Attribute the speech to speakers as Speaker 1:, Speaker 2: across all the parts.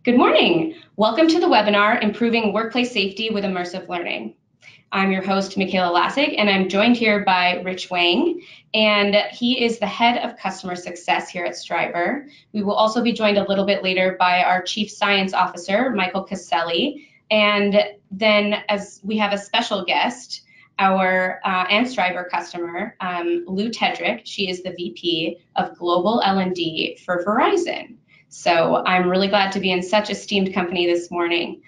Speaker 1: Good morning. Welcome to the webinar, Improving Workplace Safety with Immersive Learning. I'm your host, Michaela Lassig, and I'm joined here by Rich Wang, and he is the head of customer success here at Strivr. We will also be joined a little bit later by our chief science officer, Michael Casale, and then as we have a special guest, our and Strivr customer, Lou Tedrick. She is the VP of Global L&D for Verizon. So I'm really glad to be in such esteemed company this morning.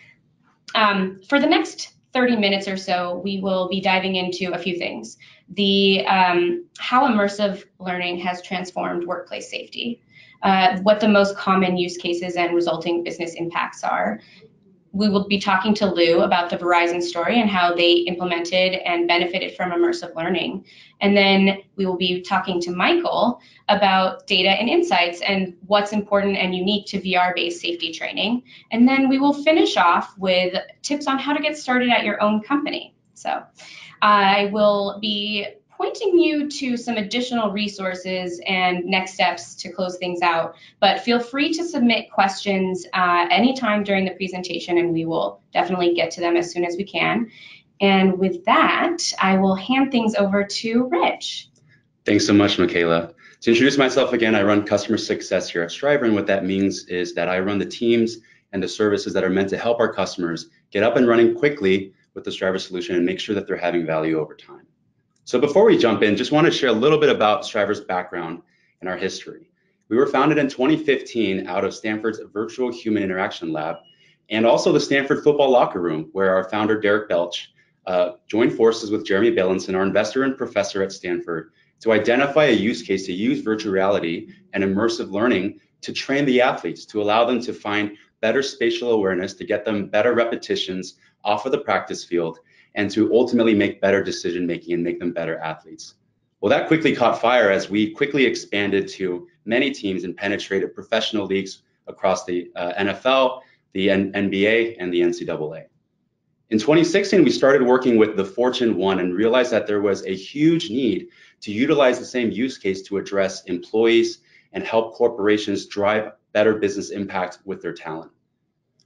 Speaker 1: For the next 30 minutes or so, we will be diving into a few things. How immersive learning has transformed workplace safety, what the most common use cases and resulting business impacts are. We will be talking to Lou about the Verizon story and how they implemented and benefited from immersive learning. And then we will be talking to Michael about data and insights and what's important and unique to VR-based safety training. And then we will finish off with tips on how to get started at your own company. So I will be pointing you to some additional resources and next steps to close things out, but feel free to submit questions anytime during the presentation and we will definitely get to them as soon as we can. And with that, I will hand things over to Rich.
Speaker 2: Thanks so much, Michaela. To introduce myself again, I run customer success here at Strivr, and what that means is that I run the teams and the services that are meant to help our customers get up and running quickly with the Strivr solution and make sure that they're having value over time. So before we jump in, just want to share a little bit about Strivr's background and our history. We were founded in 2015 out of Stanford's Virtual Human Interaction Lab and also the Stanford Football Locker Room, where our founder, Derek Belch, joined forces with Jeremy Bailenson, our investor and professor at Stanford, to identify a use case to use virtual reality and immersive learning to train the athletes, to allow them to find better spatial awareness, to get them better repetitions off of the practice field, and to ultimately make better decision making and make them better athletes. Well, that quickly caught fire as we quickly expanded to many teams and penetrated professional leagues across the NFL, the NBA, and the NCAA. In 2016, we started working with the Fortune 1 and realized that there was a huge need to utilize the same use case to address employees and help corporations drive better business impact with their talent.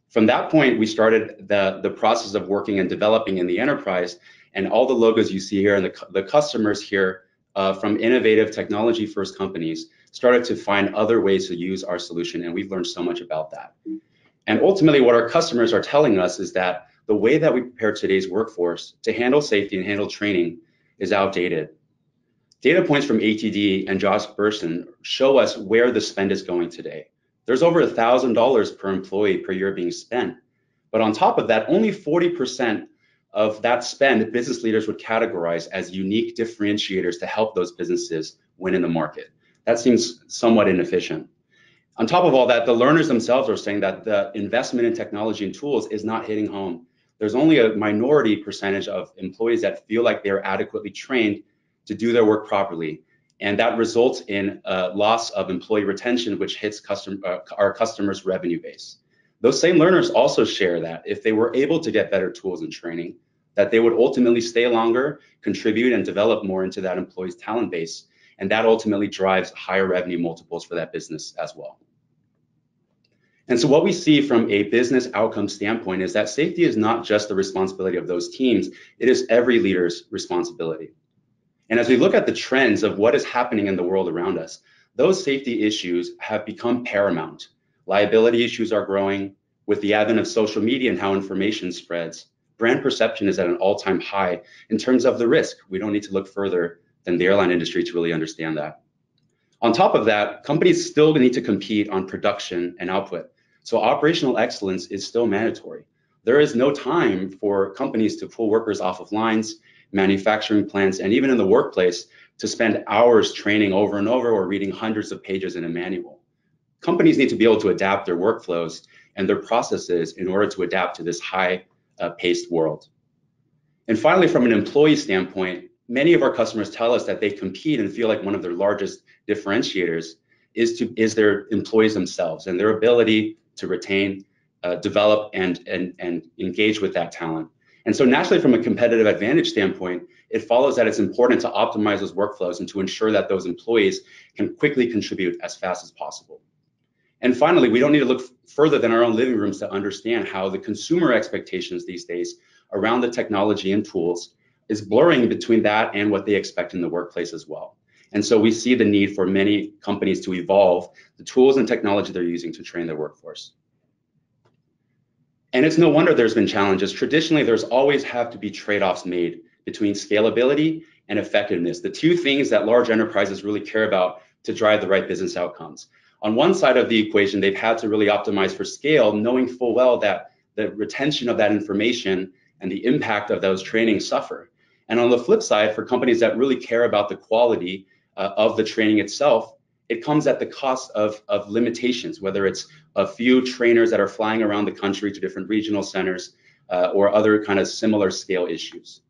Speaker 2: From that point, we started the process of working and developing in the enterprise, and all the logos you see here and the customers here from innovative technology first companies started to find other ways to use our solution, and we've learned so much about that. And ultimately what our customers are telling us is that the way that we prepare today's workforce to handle safety and handle training is outdated. Data points from ATD and Josh Bersin show us where the spend is going today. There's over $1,000 per employee per year being spent. But on top of that, only 40% of that spend business leaders would categorize as unique differentiators to help those businesses win in the market. That seems somewhat inefficient. On top of all that, the learners themselves are saying that the investment in technology and tools is not hitting home. There's only a minority percentage of employees that feel like they're adequately trained to do their work properly. And that results in a loss of employee retention, which hits our customers' revenue base. Those same learners also share that if they were able to get better tools and training, that they would ultimately stay longer, contribute, and develop more into that employee's talent base. And that ultimately drives higher revenue multiples for that business as well. And so what we see from a business outcome standpoint is that safety is not just the responsibility of those teams, it is every leader's responsibility. And as we look at the trends of what is happening in the world around us, those safety issues have become paramount. Liability issues are growing with the advent of social media and how information spreads. Brand perception is at an all-time high in terms of the risk. We don't need to look further than the airline industry to really understand that. On top of that, companies still need to compete on production and output. So operational excellence is still mandatory. There is no time for companies to pull workers off of lines, manufacturing plants, and even in the workplace to spend hours training over and over or reading hundreds of pages in a manual. Companies need to be able to adapt their workflows and their processes in order to adapt to this high-paced world. And finally, from an employee standpoint, many of our customers tell us that they compete and feel like one of their largest differentiators is their employees themselves and their ability to retain, develop, and engage with that talent. And so naturally, from a competitive advantage standpoint, it follows that it's important to optimize those workflows and to ensure that those employees can quickly contribute as fast as possible. And finally, we don't need to look further than our own living rooms to understand how the consumer expectations these days around the technology and tools is blurring between that and what they expect in the workplace as well. And so we see the need for many companies to evolve the tools and technology they're using to train their workforce. And it's no wonder there's been challenges. Traditionally, there's always have to be trade-offs made between scalability and effectiveness, the two things that large enterprises really care about to drive the right business outcomes. On one side of the equation, they've had to really optimize for scale, knowing full well that the retention of that information and the impact of those trainings suffer. And on the flip side, for companies that really care about the quality of the training itself, it comes at the cost of limitations, whether it's a few trainers that are flying around the country to different regional centers or other kind of similar scale issues.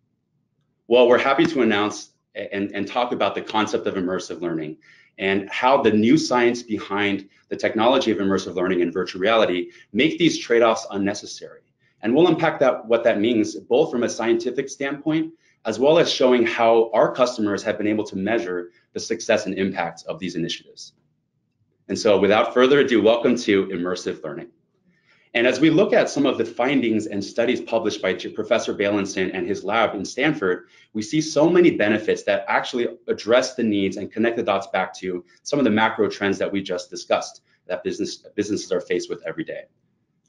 Speaker 2: Well, we're happy to announce and talk about the concept of immersive learning and how the new science behind the technology of immersive learning and virtual reality make these trade-offs unnecessary. And we'll unpack what that means, both from a scientific standpoint, as well as showing how our customers have been able to measure the success and impact of these initiatives. And so without further ado, welcome to Immersive Learning. And as we look at some of the findings and studies published by Professor Bailenson and his lab in Stanford, we see so many benefits that actually address the needs and connect the dots back to some of the macro trends that we just discussed that businesses are faced with every day.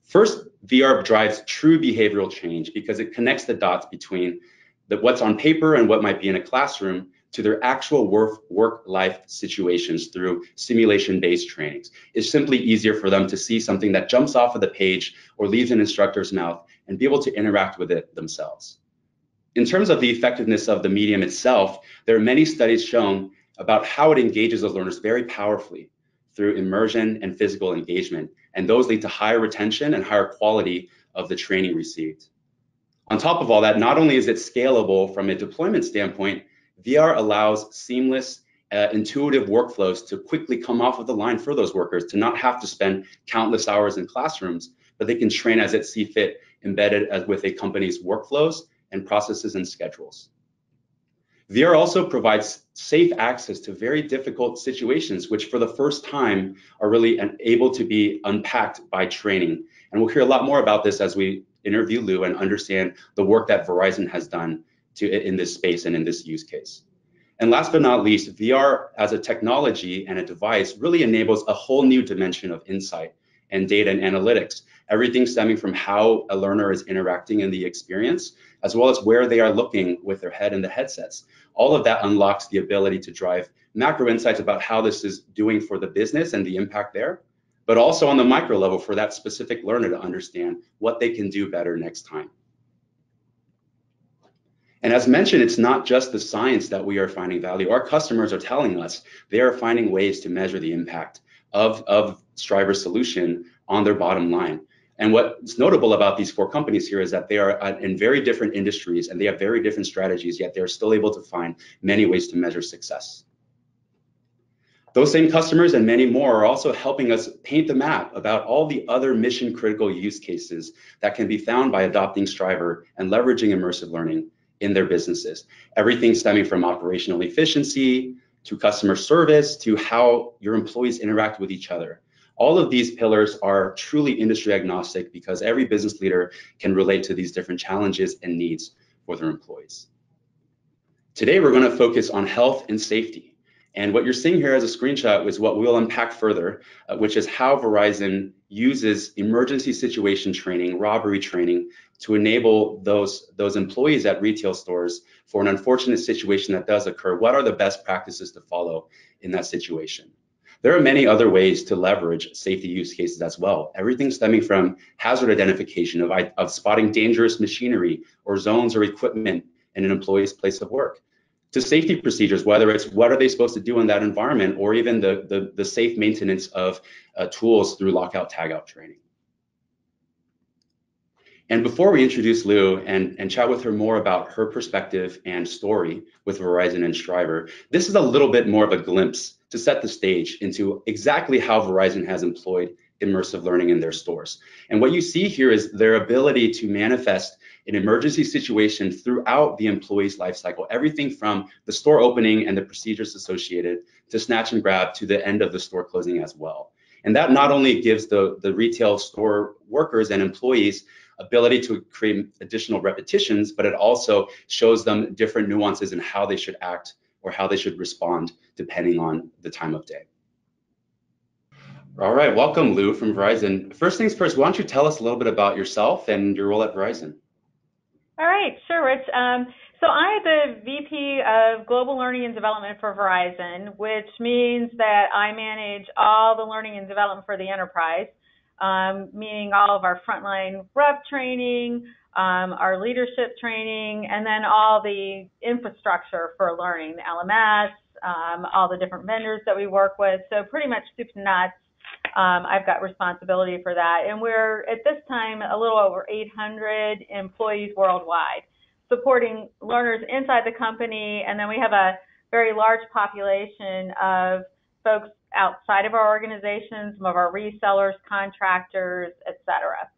Speaker 2: First, VR drives true behavioral change because it connects the dots between what's on paper and what might be in a classroom to their actual work-life situations through simulation-based trainings. It's simply easier for them to see something that jumps off of the page or leaves an instructor's mouth and be able to interact with it themselves. In terms of the effectiveness of the medium itself, there are many studies shown about how it engages the learners very powerfully through immersion and physical engagement, and those lead to higher retention and higher quality of the training received. On top of all that, not only is it scalable from a deployment standpoint, VR allows seamless, intuitive workflows to quickly come off of the line for those workers, to not have to spend countless hours in classrooms, but they can train as it see fit, embedded with a company's workflows and processes and schedules. VR also provides safe access to very difficult situations, which for the first time are really able to be unpacked by training. And we'll hear a lot more about this as we interview Lou and understand the work that Verizon has done in this space and in this use case. And last but not least, VR as a technology and a device really enables a whole new dimension of insight and data and analytics, everything stemming from how a learner is interacting in the experience, as well as where they are looking with their head in the headsets. All of that unlocks the ability to drive macro insights about how this is doing for the business and the impact there, but also on the micro level for that specific learner to understand what they can do better next time. And as mentioned, it's not just the science that we are finding value. Our customers are telling us they are finding ways to measure the impact of Stryvr's solution on their bottom line. And what's notable about these four companies here is that they are in very different industries and they have very different strategies, yet they're still able to find many ways to measure success. Those same customers and many more are also helping us paint the map about all the other mission critical use cases that can be found by adopting Strivr and leveraging immersive learning in their businesses. Everything stemming from operational efficiency to customer service to how your employees interact with each other. All of these pillars are truly industry agnostic because every business leader can relate to these different challenges and needs for their employees. Today, we're going to focus on health and safety. And what you're seeing here as a screenshot is what we'll unpack further, which is how Verizon uses emergency situation training, robbery training, to enable those employees at retail stores for an unfortunate situation that does occur. What are the best practices to follow in that situation? There are many other ways to leverage safety use cases as well. Everything stemming from hazard identification, of spotting dangerous machinery or zones or equipment in an employee's place of work, to safety procedures, whether it's what are they supposed to do in that environment, or even the safe maintenance of tools through lockout tagout training. And before we introduce Lou and chat with her more about her perspective and story with Verizon and Strivr, this is a little bit more of a glimpse to set the stage into exactly how Verizon has employed immersive learning in their stores. And what you see here is their ability to manifest an emergency situation throughout the employee's life cycle, everything from the store opening and the procedures associated to snatch and grab to the end of the store closing as well. And that not only gives the retail store workers and employees ability to create additional repetitions, but it also shows them different nuances in how they should act or how they should respond depending on the time of day. All right, welcome Lou from Verizon. First things first, why don't you tell us a little bit about yourself and your role at Verizon?
Speaker 3: All right, sure, Rich. So I'm the VP of Global Learning and Development for Verizon, which means that I manage all the learning and development for the enterprise, meaning all of our frontline rep training, our leadership training, and then all the infrastructure for learning, the LMS, all the different vendors that we work with. So pretty much soup to nuts. I've got responsibility for that. And we're, at this time, a little over 800 employees worldwide, supporting learners inside the company. And then we have a very large population of folks outside of our organization, some of our resellers, contractors, et cetera.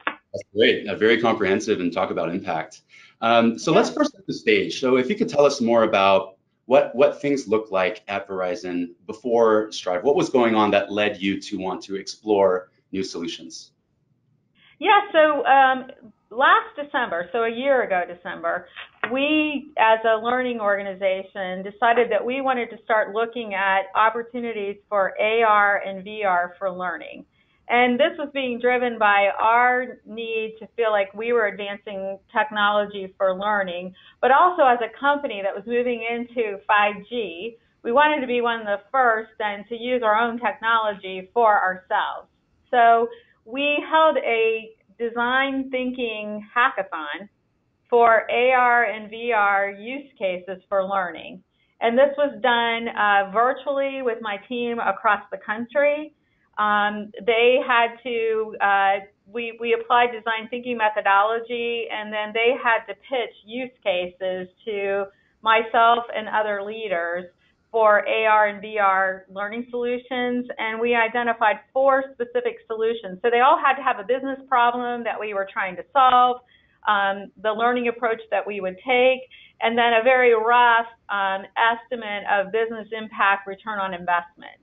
Speaker 2: That's great. Very comprehensive, and talk about impact. Let's first set the stage. So if you could tell us more about what things looked like at Verizon before Strivr. What was going on that led you to want to explore new solutions?
Speaker 3: Yeah, so last December, so a year ago December, we as a learning organization decided that we wanted to start looking at opportunities for AR and VR for learning. And this was being driven by our need to feel like we were advancing technology for learning, but also as a company that was moving into 5G, we wanted to be one of the first then to use our own technology for ourselves. So we held a design thinking hackathon for AR and VR use cases for learning. And this was done virtually with my team across the country. They had to, we applied design thinking methodology, and then they had to pitch use cases to myself and other leaders for AR and VR learning solutions, and we identified 4 specific solutions. So they all had to have a business problem that we were trying to solve, the learning approach that we would take, and then a very rough estimate of business impact return on investment.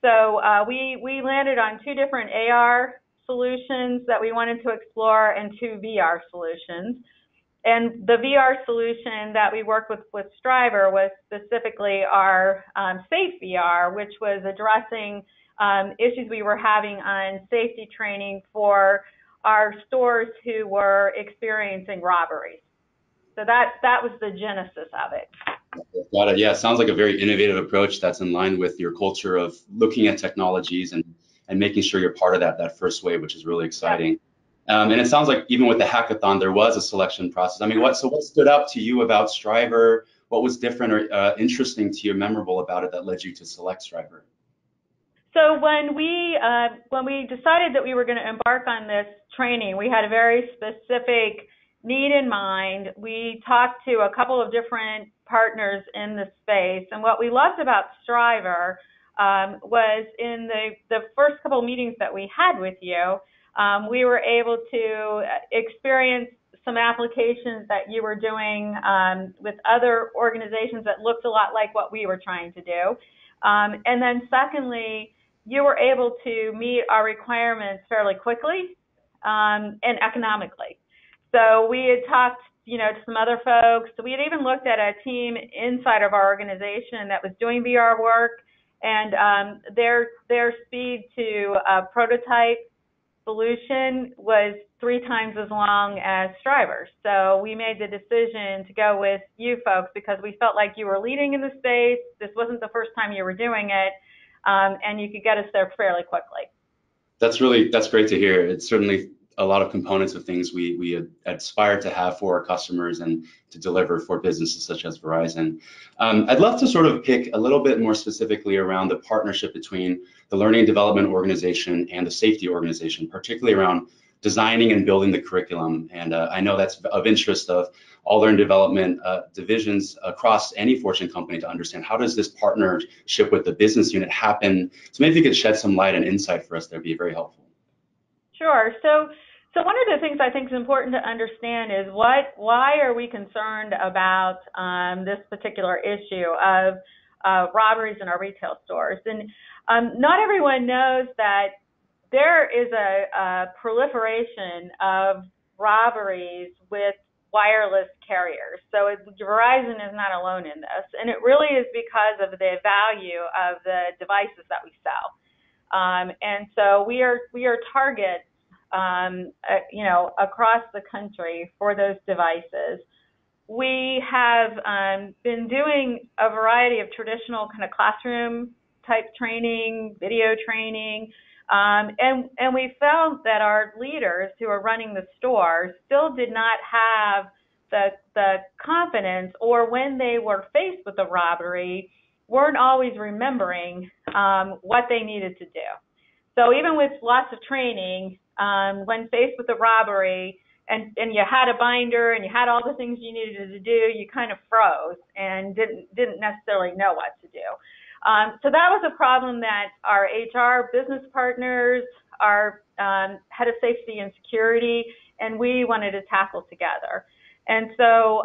Speaker 3: So we landed on 2 different AR solutions that we wanted to explore and 2 VR solutions. And the VR solution that we worked with Stryver was specifically our Safe VR, which was addressing issues we were having on safety training for our stores who were experiencing robberies. So that was the genesis of it.
Speaker 2: Got it. Yeah, it sounds like a very innovative approach that's in line with your culture of looking at technologies and making sure you're part of that first wave, which is really exciting. Yeah. And it sounds like even with the hackathon, there was a selection process. I mean, what stood out to you about Strivr? What was different or interesting to you, memorable about it that led you to select Strivr?
Speaker 3: So when we decided that we were going to embark on this training, we had a very specific need in mind. We talked to a couple of different partners in the space, and what we loved about Strivr was in the first couple of meetings that we had with you, we were able to experience some applications that you were doing with other organizations that looked a lot like what we were trying to do. And then secondly, you were able to meet our requirements fairly quickly and economically. So we had talked, to some other folks. So we had even looked at a team inside of our organization that was doing VR work, and their speed to prototype solution was 3 times as long as Strivr. So we made the decision to go with you folks because we felt like you were leading in the space. This wasn't the first time you were doing it, and you could get us there fairly quickly. That's
Speaker 2: great to hear. It's certainly a lot of components of things we aspire to have for our customers and to deliver for businesses such as Verizon. I'd love to sort of pick a little bit more specifically around the partnership between the learning and development organization and the safety organization, particularly around designing and building the curriculum. And I know that's of interest of all learning development divisions across any Fortune company to understand how does this partnership with the business unit happen. So maybe you could shed some light and insight for us, that'd be very helpful.
Speaker 3: Sure. So one of the things I think is important to understand is why are we concerned about this particular issue of robberies in our retail stores? And not everyone knows that there is a proliferation of robberies with wireless carriers. So Verizon is not alone in this, and it really is because of the value of the devices that we sell. And so we are targets, across the country for those devices. We have been doing a variety of traditional kind of classroom type training, video training, and we found that our leaders who are running the stores still did not have the confidence, or when they were faced with a robbery, weren't always remembering what they needed to do. So even with lots of training, when faced with a robbery, and you had a binder and you had all the things you needed to do, you kind of froze and didn't necessarily know what to do. So that was a problem that our HR business partners, our head of safety and security, and we wanted to tackle together. And so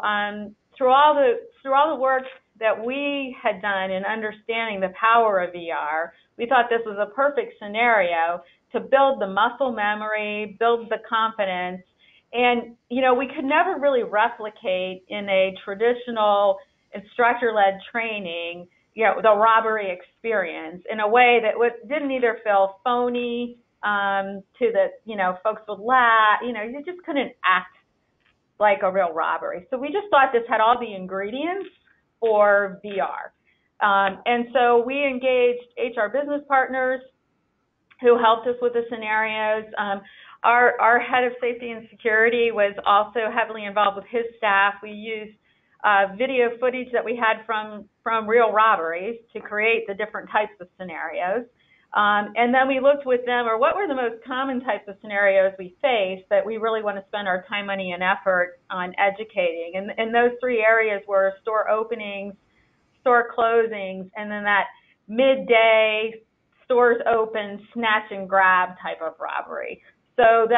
Speaker 3: through all the work that we had done in understanding the power of VR, we thought this was a perfect scenario to build the muscle memory, build the confidence. And, we could never really replicate in a traditional instructor-led training, the robbery experience in a way that didn't either feel phony to the, folks would laugh, you just couldn't act like a real robbery. So we just thought this had all the ingredients for VR. And so we engaged HR business partners who helped us with the scenarios. Our head of safety and security was also heavily involved with his staff. We used video footage that we had from real robberies to create the different types of scenarios. And then we looked with them, or what were the most common types of scenarios we face that we really want to spend our time, money, and effort on educating. And those three areas were store openings, store closings, and then that midday stores open, snatch and grab type of robbery. So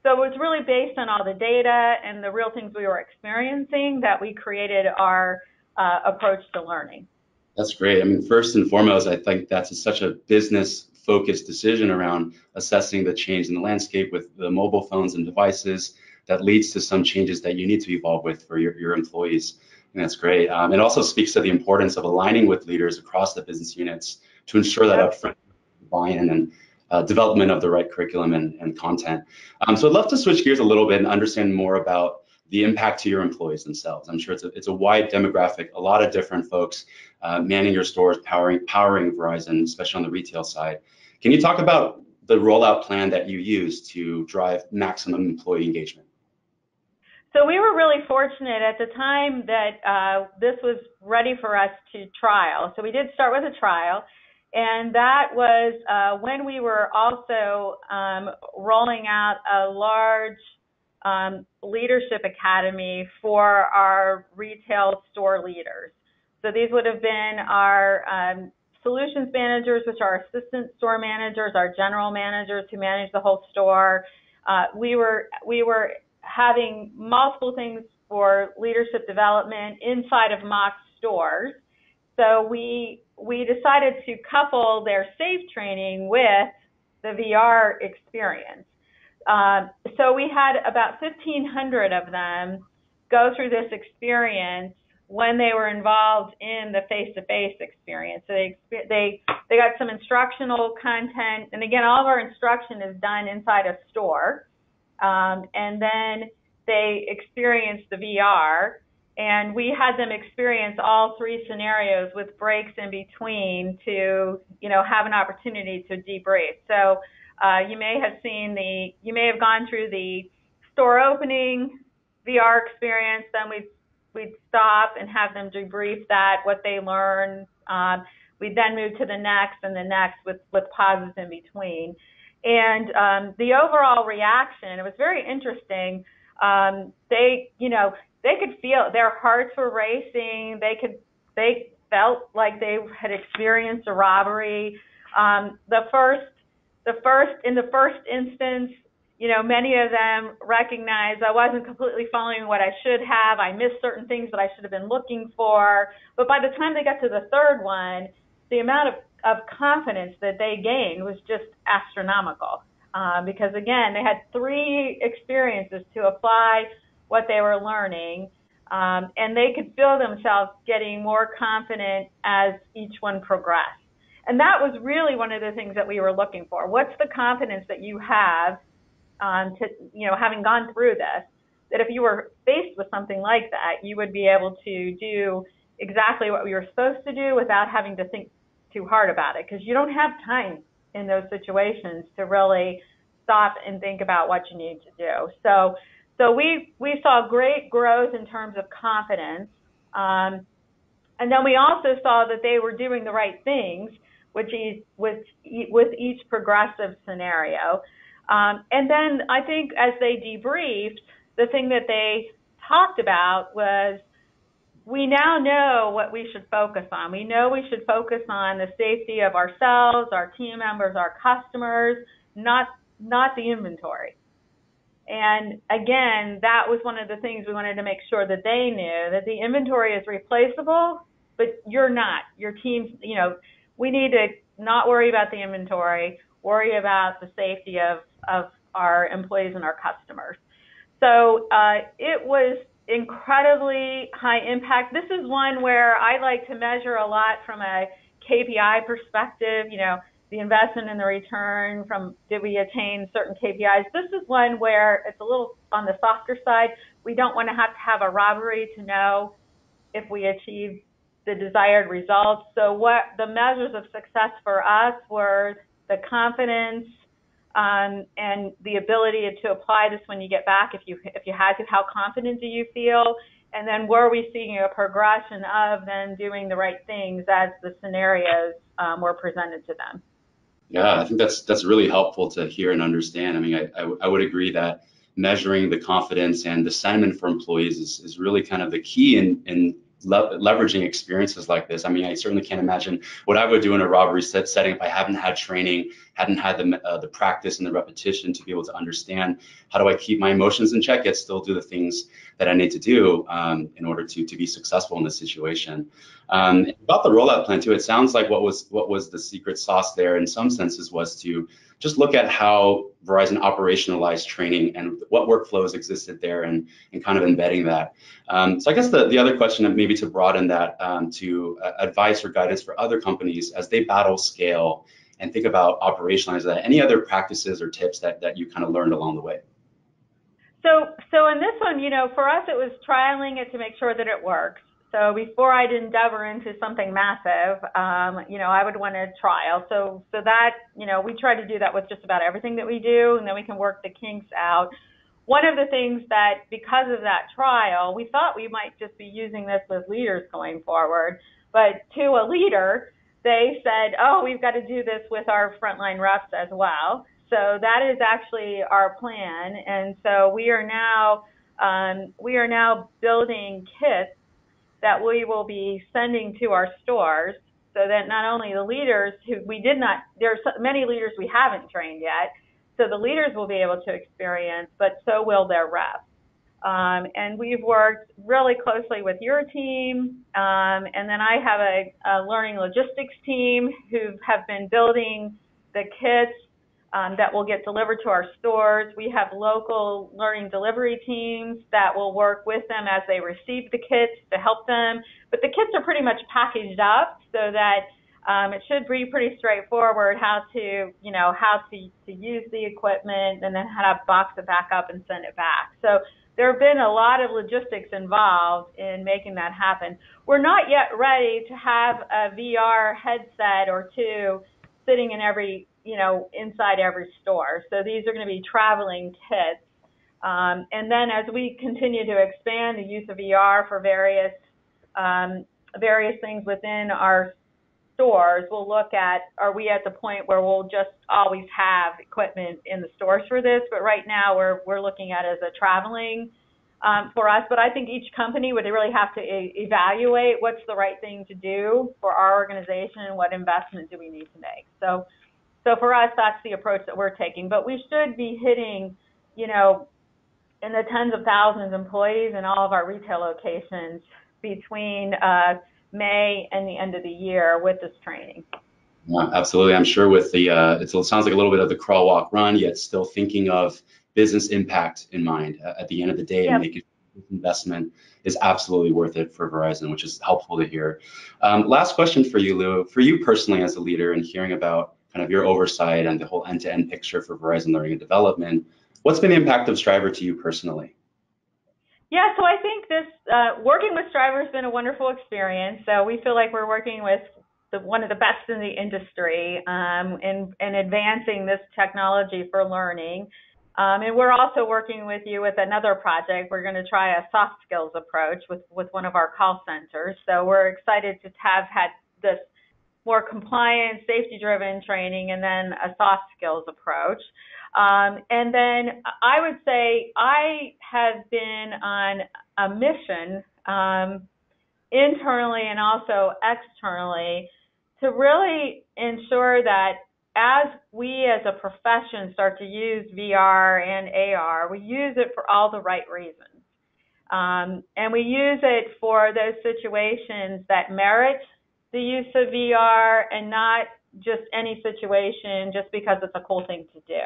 Speaker 3: so it was really based on all the data and the real things we were experiencing that we created our approach to learning.
Speaker 2: That's great. I mean, first and foremost, I think that's such a business-focused decision around assessing the change in the landscape with the mobile phones and devices that leads to some changes that you need to evolve with for your employees. And that's great. It also speaks to the importance of aligning with leaders across the business units to ensure that upfront buy-in and development of the right curriculum and content. So I'd love to switch gears a little bit and understand more about the impact to your employees themselves. I'm sure it's a wide demographic, a lot of different folks manning your stores, powering Verizon, especially on the retail side. Can you talk about the rollout plan that you use to drive maximum employee engagement?
Speaker 3: So we were really fortunate at the time that this was ready for us to trial. So we did start with a trial, and that was when we were also rolling out a large leadership academy for our retail store leaders. So these would have been our solutions managers, which are assistant store managers, our general managers who manage the whole store. We were having multiple things for leadership development inside of mock stores. So we decided to couple their SAFE training with the VR experience. So we had about 1,500 of them go through this experience when they were involved in the face-to-face experience. So they got some instructional content, and again, all of our instruction is done inside a store. And then they experienced the VR, and we had them experience all three scenarios with breaks in between to, have an opportunity to debrief. So you may have gone through the store opening VR experience, then we'd stop and have them debrief what they learned. We'd then move to the next and the next with pauses in between. And the overall reaction, it was very interesting. They could feel their hearts were racing. They felt like they had experienced a robbery. In the first instance, many of them recognized I wasn't completely following what I should have. I missed certain things that I should have been looking for. But by the time they got to the third one, the amount of of confidence that they gained was just astronomical. Because again, they had 3 experiences to apply what they were learning, and they could feel themselves getting more confident as each one progressed. And that was really one of the things that we were looking for. What's the confidence that you have having gone through this, that if you were faced with something like that, you would be able to do exactly what we were supposed to do without having to think too hard about it, because you don't have time in those situations to really stop and think about what you need to do. So we saw great growth in terms of confidence, and then we also saw that they were doing the right things with each progressive scenario. And then I think as they debriefed, the thing that they talked about was, we now know what we should focus on. We know we should focus on the safety of ourselves, our team members, our customers, not the inventory. And again, that was one of the things we wanted to make sure that they knew, that the inventory is replaceable, but you're not. Your team's, we need to not worry about the inventory, worry about the safety of our employees and our customers. So it was incredibly high impact. This is one where I like to measure a lot from a KPI perspective, the investment and the return from, did we attain certain KPIs? This is one where it's a little on the softer side. We don't want to have a robbery to know if we achieved the desired results. So what the measures of success for us were the confidence, and the ability to apply this when you get back, if you had to, how confident do you feel? And then were we seeing a progression of them doing the right things as the scenarios were presented to them?
Speaker 2: Yeah, I think that's really helpful to hear and understand. I mean, I would agree that measuring the confidence and the sentiment for employees is really kind of the key in leveraging experiences like this. I mean, I certainly can't imagine what I would do in a robbery setting if I haven't had training, hadn't had the practice and the repetition to be able to understand how do I keep my emotions in check yet still do the things that I need to do in order to be successful in this situation. About the rollout plan too, it sounds like what was the secret sauce there in some senses was to just look at how Verizon operationalized training and what workflows existed there and kind of embedding that. So I guess the other question, maybe to broaden that to advice or guidance for other companies as they battle scale and think about operationalizing that, any other practices or tips that you kind of learned along the way?
Speaker 3: So in this one, for us, it was trialing it to make sure that it works. So before I'd endeavor into something massive, I would want to trial. So that, we try to do that with just about everything that we do, and then we can work the kinks out. One of the things that, because of that trial, we thought we might just be using this with leaders going forward, but to a leader, they said, oh, we've got to do this with our frontline reps as well. So that is actually our plan. And so we are now building kits that we will be sending to our stores, so that not only the leaders there are many leaders we haven't trained yet, so the leaders will be able to experience, but so will their reps. And we've worked really closely with your team, and then I have a learning logistics team who have been building the kits that will get delivered to our stores. We have local learning delivery teams that will work with them as they receive the kits to help them. But the kits are pretty much packaged up so that it should be pretty straightforward how to use the equipment and then how to box it back up and send it back. So there have been a lot of logistics involved in making that happen. We're not yet ready to have a VR headset or two sitting in inside every store. So these are going to be traveling kits. And then as we continue to expand the use of VR for various things within our stores, we'll look at, are we at the point where we'll just always have equipment in the stores for this? But right now we're looking at it as a traveling for us. But I think each company would really have to evaluate what's the right thing to do for our organization and what investment do we need to make. So for us, that's the approach that we're taking. But we should be hitting, in the tens of thousands of employees in all of our retail locations between May and the end of the year with this training.
Speaker 2: Yeah, absolutely. I'm sure with the, it sounds like a little bit of the crawl, walk, run, yet still thinking of business impact in mind at the end of the day, and
Speaker 3: Yep.
Speaker 2: making this investment is absolutely worth it for Verizon, which is helpful to hear. Last question for you, Lou. For you personally as a leader and hearing about kind of your oversight and the whole end-to-end picture for Verizon Learning and Development, what's been the impact of Strivr to you personally?
Speaker 3: Yeah, so I think this working with Strivr has been a wonderful experience. So we feel like we're working with one of the best in the industry in advancing this technology for learning. And we're also working with you with another project. We're going to try a soft skills approach with one of our call centers. So we're excited to have had this more compliance, safety-driven training, and then a soft skills approach. And then I would say I have been on a mission internally and also externally to really ensure that as we as a profession start to use VR and AR, we use it for all the right reasons. And we use it for those situations that merit the use of VR and not just any situation just because it's a cool thing to do.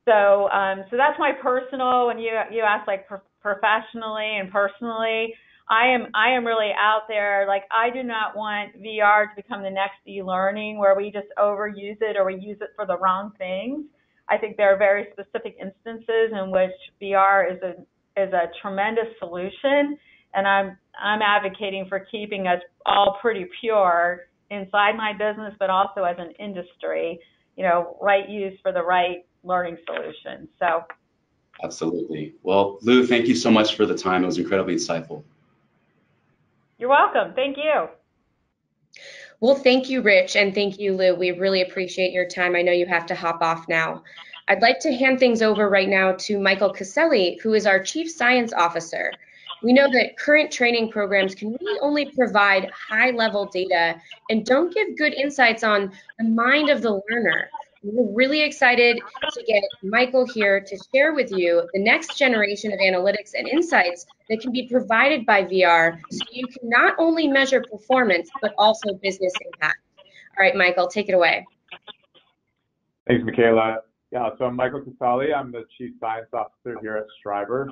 Speaker 3: So, so that's my personal. When you ask like professionally and personally, I am really out there. Like I do not want VR to become the next e-learning where we just overuse it or we use it for the wrong things. I think there are very specific instances in which VR is a tremendous solution, and I'm advocating for keeping us all pretty pure inside my business, but also as an industry. You know, right use for the right learning solution. So
Speaker 2: Absolutely. Well, Lou, thank you so much for the time. It was incredibly insightful.
Speaker 3: you're welcome. Thank you.
Speaker 1: Well, thank you, Rich, and thank you, Lou. We really appreciate your time. I know you have to hop off now. I'd like to hand things over right now to Michael Casale, who is our Chief Science Officer. We know that current training programs can really only provide high-level data and don't give good insights on the mind of the learner. We're really excited to get Michael here to share with you the next generation of analytics and insights that can be provided by VR so you can not only measure performance, but also business impact. All right, Michael, take it away.
Speaker 4: Thanks, Michaela. Yeah, so I'm Michael Casale. I'm the Chief Science Officer here at Strivr.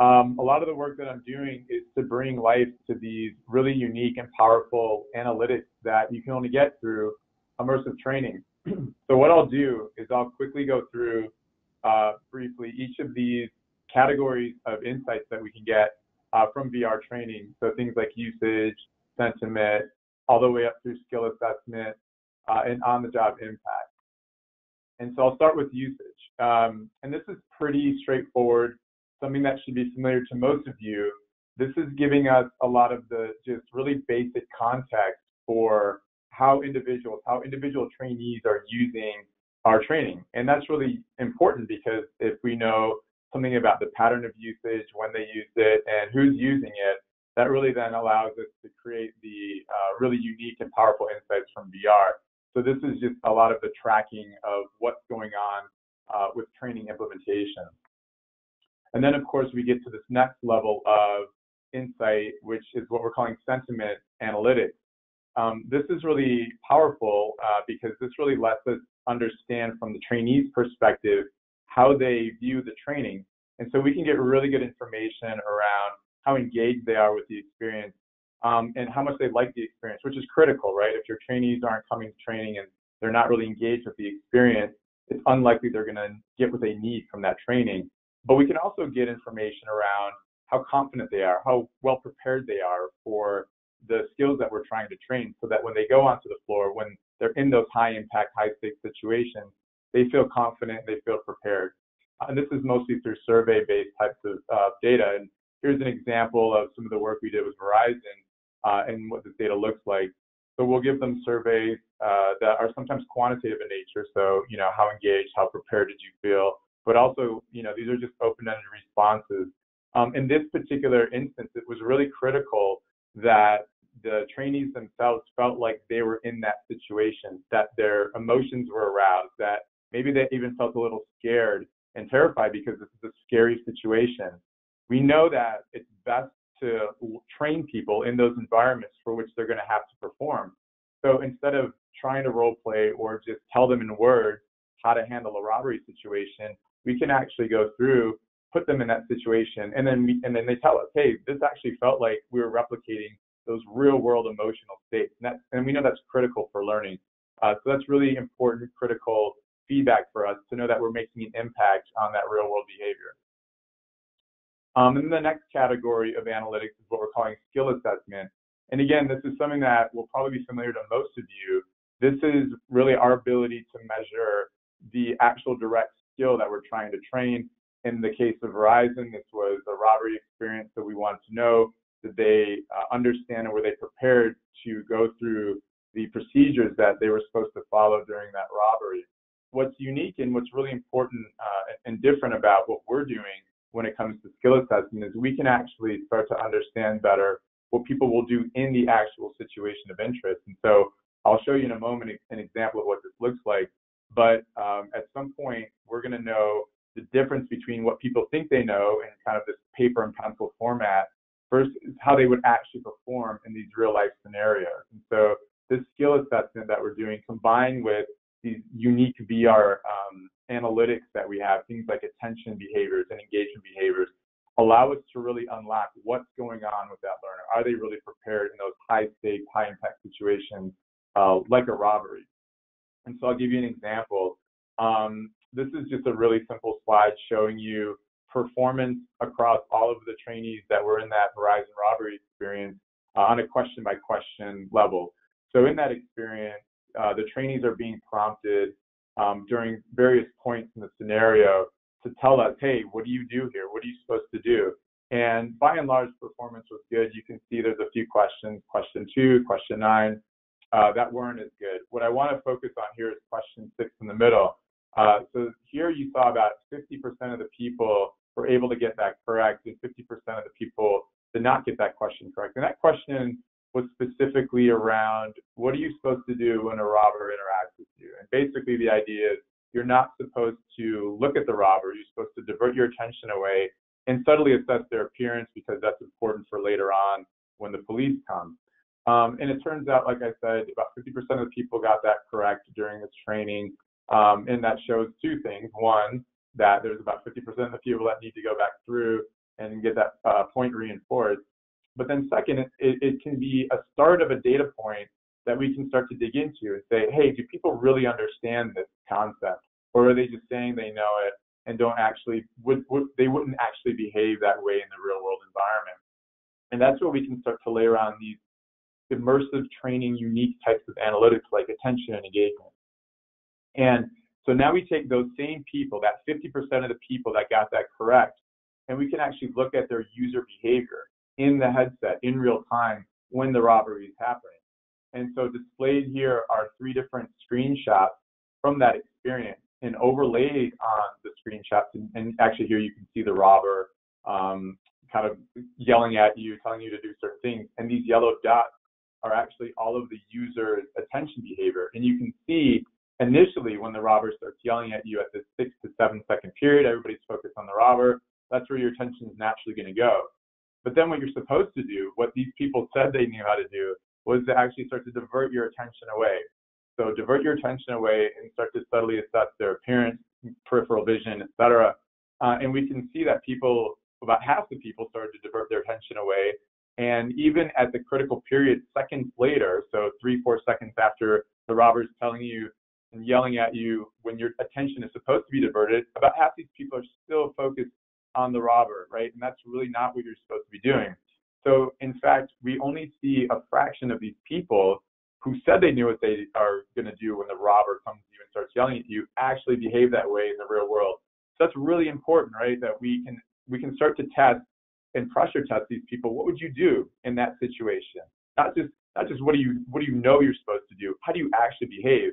Speaker 4: A lot of the work that I'm doing is to bring life to these really unique and powerful analytics that you can only get through immersive training. So what I'll do is I'll quickly go through briefly each of these categories of insights that we can get from VR training. So things like usage, sentiment, all the way up through skill assessment and on-the-job impact. And so I'll start with usage. And this is pretty straightforward, something that should be familiar to most of you. This is giving us a lot of the just really basic context for how individual trainees are using our training. And that's really important because if we know something about the pattern of usage, when they use it, and who's using it, that really then allows us to create the really unique and powerful insights from VR. So this is just a lot of the tracking of what's going on with training implementation. And then, of course, we get to this next level of insight, which is what we're calling sentiment analytics. This is really powerful because this really lets us understand from the trainee's perspective how they view the training. And so we can get really good information around how engaged they are with the experience and how much they like the experience, which is critical, right? If your trainees aren't coming to training and they're not really engaged with the experience, it's unlikely they're going to get what they need from that training. But we can also get information around how confident they are, how well prepared they are for the skills that we're trying to train, so that when they go onto the floor, when they're in those high impact, high stakes situations, they feel confident, they feel prepared. And this is mostly through survey-based types of data. And here's an example of some of the work we did with Verizon and what this data looks like. So we'll give them surveys that are sometimes quantitative in nature. So, you know, how engaged, how prepared did you feel? But also, you know, these are just open-ended responses. In this particular instance, it was really critical that the trainees themselves felt like they were in that situation, that their emotions were aroused, that maybe they even felt a little scared and terrified because this is a scary situation. We know that it's best to train people in those environments for which they're going to have to perform. So instead of trying to role play or just tell them in words how to handle a robbery situation, we can actually go through, put them in that situation, and then they tell us, hey, this actually felt like we were replicating those real world emotional states. And we know that's critical for learning. So that's really important, critical feedback for us to know that we're making an impact on that real world behavior. And then the next category of analytics is what we're calling skill assessment. And again, this is something that will probably be familiar to most of you. This is really our ability to measure the actual direct skill that we're trying to train. In the case of Verizon, this was a robbery experience, so we wanted to know that they understand and were they prepared to go through the procedures that they were supposed to follow during that robbery. What's unique and what's really important and different about what we're doing when it comes to skill assessment is we can actually start to understand better what people will do in the actual situation of interest. And so I'll show you in a moment an example of what this looks like. But at some point, we're going to know the difference between what people think they know in kind of this paper and pencil format versus how they would actually perform in these real life scenarios. And so this skill assessment that we're doing combined with these unique VR analytics that we have, things like attention behaviors and engagement behaviors, allow us to really unlock what's going on with that learner. Are they really prepared in those high stakes, high impact situations like a robbery? And so I'll give you an example. This is just a really simple slide showing you performance across all of the trainees that were in that Verizon robbery experience on a question by question level. So in that experience, the trainees are being prompted during various points in the scenario to tell us, hey, what do you do here? What are you supposed to do? And by and large, performance was good. You can see there's a few questions, question 2, question 9, that weren't as good. What I want to focus on here is question 6 in the middle. So here you saw about 50% of the people were able to get that correct, and 50% of the people did not get that question correct. And that question was specifically around, what are you supposed to do when a robber interacts with you? And basically the idea is you're not supposed to look at the robber. You're supposed to divert your attention away and subtly assess their appearance, because that's important for later on when the police come. And it turns out, like I said, about 50% of the people got that correct during this training. And that shows two things. One, that there's about 50% of the people that need to go back through and get that point reinforced. But then second, it can be a start of a data point that we can start to dig into and say, hey, do people really understand this concept? Or are they just saying they know it and don't actually, they wouldn't actually behave that way in the real world environment? And that's where we can start to layer on these immersive training, unique types of analytics like attention and engagement. And so now we take those same people, that 50% of the people that got that correct, and we can actually look at their user behavior in the headset in real time when the robbery is happening. And so displayed here are 3 different screenshots from that experience, and overlaid on the screenshots, and actually here you can see the robber kind of yelling at you, telling you to do certain things. And these yellow dots are actually all of the user's attention behavior. And you can see initially when the robber starts yelling at you at this 6 to 7 second period, everybody's focused on the robber. That's where your attention is naturally going to go. But then what you're supposed to do, what these people said they knew how to do, was to actually start to divert your attention away. So divert your attention away and start to subtly assess their appearance, peripheral vision, etc. And we can see that people, about half the people, started to divert their attention away. And even at the critical period, seconds later, so 3-4 seconds after the robber's telling you and yelling at you when your attention is supposed to be diverted, about half these people are still focused on the robber, right? And that's really not what you're supposed to be doing. So in fact, we only see a fraction of these people who said they knew what they are going to do when the robber comes to you and starts yelling at you actually behave that way in the real world. So that's really important, right? That we can start to test and pressure test these people. What would you do in that situation? Not just what do you know you're supposed to do? How do you actually behave?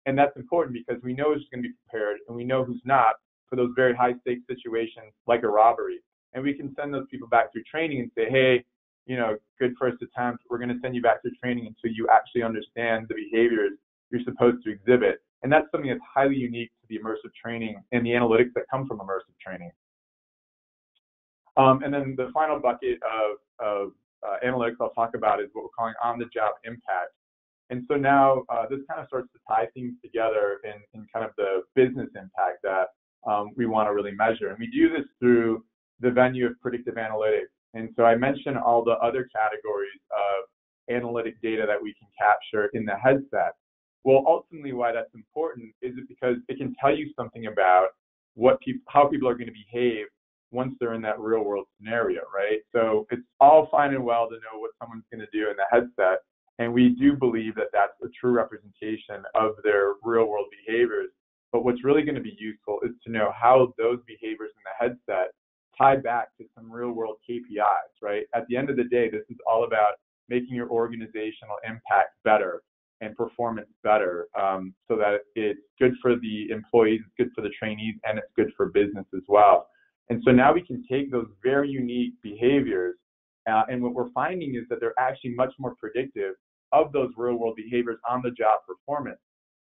Speaker 4: And that's important because we know who's going to be prepared and we know who's not for those very high stakes situations like a robbery. And we can send those people back through training and say, hey, good first attempt. We're going to send you back through training until you actually understand the behaviors you're supposed to exhibit. And that's something that's highly unique to the immersive training and the analytics that come from immersive training. And then the final bucket of analytics I'll talk about is what we're calling on-the-job impact. And so now this kind of starts to tie things together in kind of the business impact that we want to really measure. And we do this through the venue of predictive analytics. And so I mentioned all the other categories of analytic data that we can capture in the headset. Well, ultimately, why that's important is it because it can tell you something about how people are going to behave once they're in that real world scenario, right? So it's all fine and well to know what someone's going to do in the headset. And we do believe that that's a true representation of their real world behaviors. But what's really going to be useful is to know how those behaviors in the headset tie back to some real world KPIs, right? At the end of the day, this is all about making your organizational impact better and performance better, so that it's good for the employees, it's good for the trainees, and it's good for business as well. And so now we can take those very unique behaviors, and what we're finding is that they're actually much more predictive of those real world behaviors on the job performance.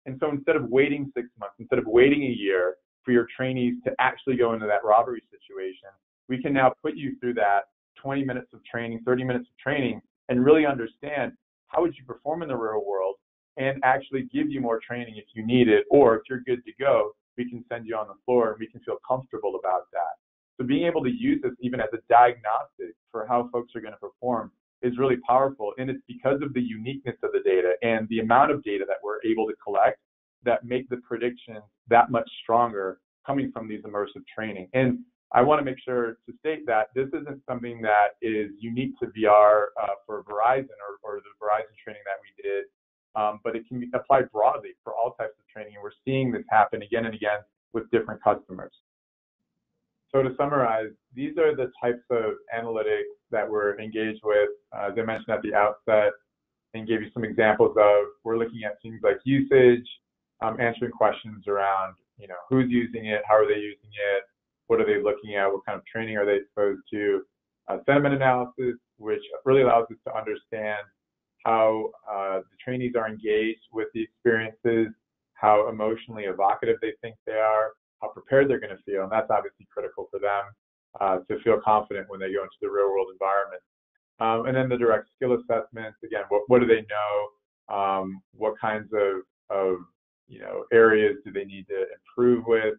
Speaker 4: And so instead of waiting 6 months, instead of waiting a year for your trainees to actually go into that robbery situation, we can now put you through that 20 minutes of training, 30 minutes of training, and really understand how would you perform in the real world, and actually give you more training if you need it, or if you're good to go, we can send you on the floor and we can feel comfortable about that. So being able to use this even as a diagnostic for how folks are going to perform is really powerful. And it's because of the uniqueness of the data and the amount of data that we're able to collect that make the predictions that much stronger coming from these immersive training. And I want to make sure to state that this isn't something that is unique to VR for Verizon or the Verizon training that we did, but it can be applied broadly for all types of training. And we're seeing this happen again and again with different customers. So to summarize, these are the types of analytics that we're engaged with. As I mentioned at the outset and gave you some examples of, we're looking at things like usage, answering questions around, who's using it, how are they using it, what are they looking at, what kind of training are they exposed to, sentiment analysis, which really allows us to understand how the trainees are engaged with the experiences, how emotionally evocative they think they are, how prepared they're going to feel, and that's obviously critical for them to feel confident when they go into the real world environment. And then the direct skill assessments, again, what do they know, what kinds of areas do they need to improve with,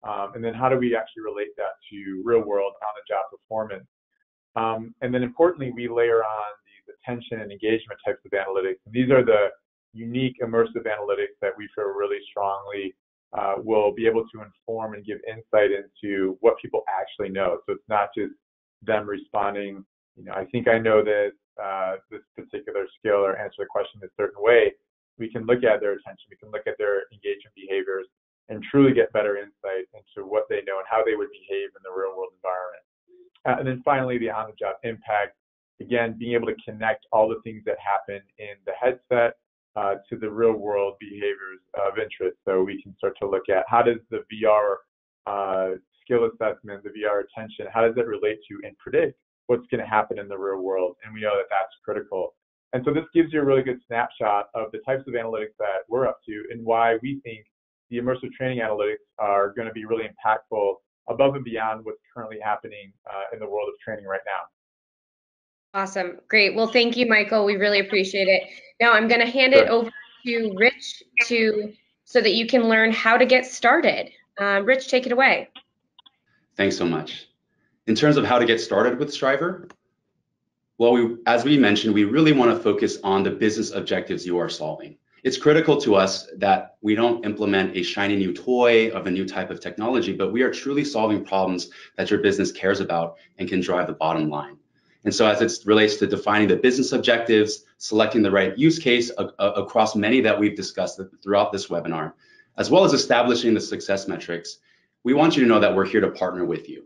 Speaker 4: and then how do we actually relate that to real world on-the-job performance. And then importantly, we layer on these attention and engagement types of analytics. And these are the unique immersive analytics that we feel really strongly will be able to inform and give insight into what people actually know. So it's not just them responding, I think I know this particular skill or answer the question in a certain way. We can look at their attention, we can look at their engagement behaviors and truly get better insight into what they know and how they would behave in the real world environment. And then finally, the on-the-job impact, again, being able to connect all the things that happen in the headset to the real world behaviors of interest. So we can start to look at how does the VR skill assessment, the VR attention, how does it relate to and predict what's going to happen in the real world? And we know that that's critical. And so this gives you a really good snapshot of the types of analytics that we're up to and why we think the immersive training analytics are going to be really impactful above and beyond what's currently happening in the world of training right now.
Speaker 1: Awesome. Great. Well, thank you, Michael. We really appreciate it. Now I'm going to hand it over to Rich so that you can learn how to get started. Rich, take it away.
Speaker 2: Thanks so much. In terms of how to get started with Strivr, well, as we mentioned, we really want to focus on the business objectives you are solving. It's critical to us that we don't implement a shiny new toy of a new type of technology, but we are truly solving problems that your business cares about and can drive the bottom line. And so as it relates to defining the business objectives, selecting the right use case across many that we've discussed throughout this webinar, as well as establishing the success metrics, we want you to know that we're here to partner with you.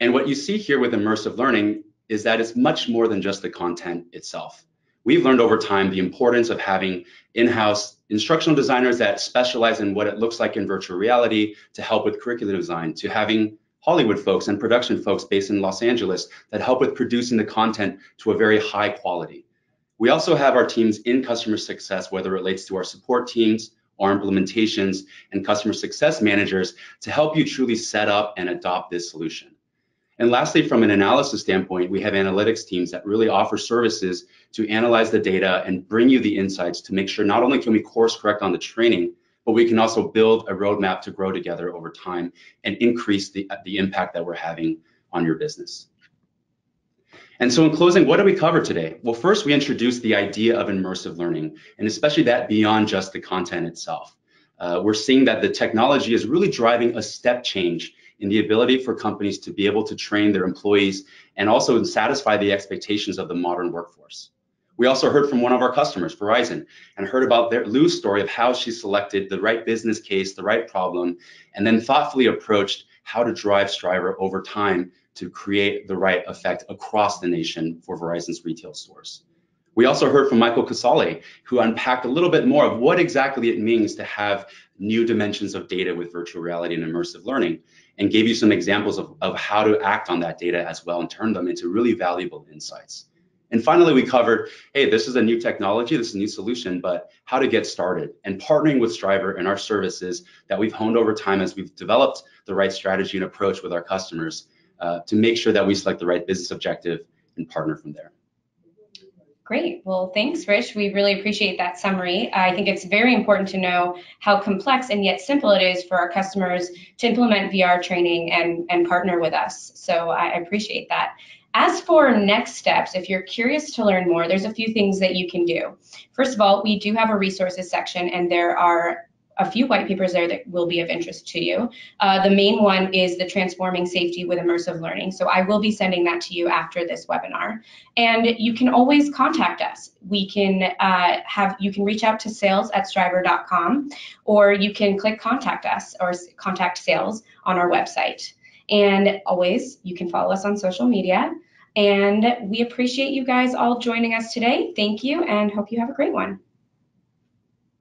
Speaker 2: And what you see here with immersive learning is that it's much more than just the content itself. We've learned over time the importance of having in-house instructional designers that specialize in what it looks like in virtual reality to help with curriculum design, to having Hollywood folks and production folks based in Los Angeles that help with producing the content to a very high quality. We also have our teams in customer success, whether it relates to our support teams, our implementations, and customer success managers to help you truly set up and adopt this solution. And lastly, from an analysis standpoint, we have analytics teams that really offer services to analyze the data and bring you the insights to make sure not only can we course correct on the training, but we can also build a roadmap to grow together over time and increase the impact that we're having on your business. And so in closing, what did we cover today? Well, first we introduced the idea of immersive learning, and especially that beyond just the content itself. We're seeing that the technology is really driving a step change in the ability for companies to be able to train their employees and also satisfy the expectations of the modern workforce. We also heard from one of our customers, Verizon, and heard about Lou's story of how she selected the right business case, the right problem, and then thoughtfully approached how to drive Strivr over time to create the right effect across the nation for Verizon's retail stores. We also heard from Michael Casale, who unpacked a little bit more of what exactly it means to have new dimensions of data with virtual reality and immersive learning, and gave you some examples of how to act on that data as well and turn them into really valuable insights. And finally, we covered, hey, this is a new technology, this is a new solution, but how to get started, and partnering with Strivr and our services that we've honed over time as we've developed the right strategy and approach with our customers to make sure that we select the right business objective and partner from there.
Speaker 1: Great. Well, thanks, Rich. We really appreciate that summary. I think it's very important to know how complex and yet simple it is for our customers to implement VR training and partner with us. So I appreciate that. As for next steps, if you're curious to learn more, there's a few things that you can do. First of all, we do have a resources section, and there are a few white papers there that will be of interest to you. The main one is the Transforming Safety with Immersive Learning. So I will be sending that to you after this webinar. And you can always contact us. We can you can reach out to sales@strivr.com, or you can click contact us or contact sales on our website. And always, you can follow us on social media. And we appreciate you guys all joining us today. Thank you, and hope you have a great one.